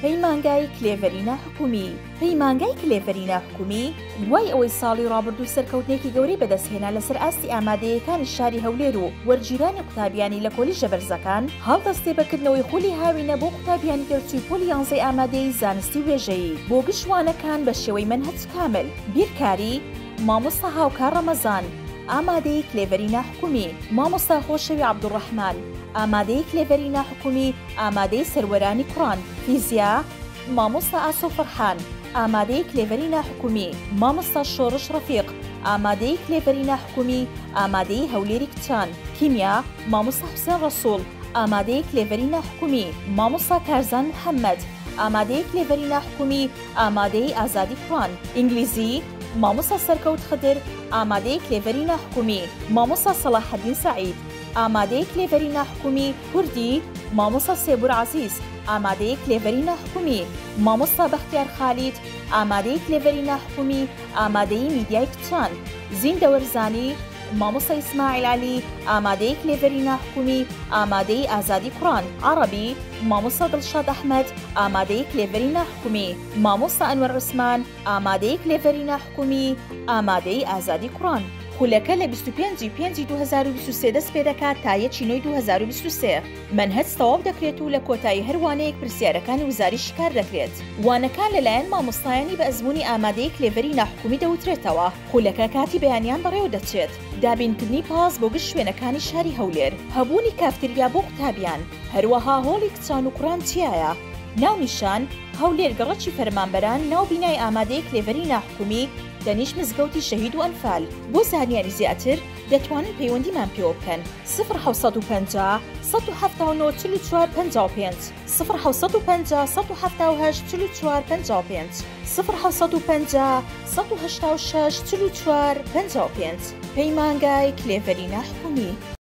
پەیمانگای کلێڤەرینە حکومی. پەیمانگای کلێڤەرینە حکومی دوای ئەوەی ساڵی ڕابردوو سەرکەوتنێکی گەورەی بەدەستهێنا لەسەر ئاستی ئامادەیەکانی شاری هەولێر و وەرگیرانی قوتابیانی لە کۆلیژە بەرزەکان، هەڵدەستێ بەکردنەوەی خولی هاوینە بۆ قوتابیانی گەرچووی پۆلی 11 ئامادەی زانستی وێژەیی بۆ گشتوانەکان بە شێوەی منهەج کامل. بیرکاری مامۆستا هاوکار ڕەمەزان، ئامادەی کلێڤەرینە حکومی. مامۆستا خۆشەوی عەبدوڕەحمان، ئامادەی کلێڤەرینە حکومی، ئامادەی سەروەرانی کوڕان. فیزیا مامۆستا ئاسۆ فەرحان، ئامادەی کلێڤەرینە حکومی. مامۆستا شۆڕش ڕەفیق، ئامادەی کلێڤەرینە حکومی، ئامادەی هەولێری کچان. کیمیا مامۆستا حوسێن ڕەسوڵ، ئامادەی کلێڤەرینە حکومی. مامۆستا کارزان محەممەد، ئامادەی کلێڤەرینە حکومی، ئامادەی ئازادی کوڕان. ئینگلیزی مامۆستا سەرکەوت خدر، ئامادەی کلێڤەرینە حکومی. مامۆستا سەلاحەدین سەعید، ئامادەی کلێڤەرینە حکومی. کوردی مامۆستا سێبور عەزیز، ئامادەی کلێڤەرینە حکومی. مامۆستا بەختیار خالید، ئامادەی کلێڤەرینە حکومی، ئامادەی میدیای کچان. زیندەوەرزانی مامۆستا ئیسماعیل عەلی، ئامادەی کلێڤەرینە حکومی، ئامادەی ئازادی کوڕان. عەرەبی مامۆستا دڵشاد ئەحمەد، ئامادەی کلێڤەرینە حکومی. مامۆستا ئەنوەر عوسمان، ئامادەی کلێڤەرینە حکومی، ئامادەی ئازادی کوڕان. خولەکە لە 25/5/2023 دەست پێ دەکات تا 1/9/2023. منهەج تەواو دەکرێت و لە کۆتایی هەر وانەیەک پرسیارەکانی وزاریشی کار دەکرێت. وانەکان لەلایەن مامۆستایانی بە ئەزموونی ئامادەی کلێڤەرینە حکومی دەوترێتەوە. خولەکە کاتی بەیانیان بەڕێوە دەچێت. دابینکردنی پاس بۆ گشت شوێنەکانی شاری هەولێر، هەبوونی کافتریا بۆ قوتابیان، هەروەها هۆڵی کچان و کوڕان چیایە؟ ناونیشان هەولێر گەڕەکی فەرمانبەران ناو بینای ئامادەی کلێڤەرینە حکومی دەنیش مزگەوتی شەهید و ئەنفال. بۆ زانیاری زیاتر دەتوانن پەیوەندیمان پێوە بکەن 0750 179 44 55 0750 178 44 55 0750 186 44 55. پەیمانگای کلێڤەرینە حکومی.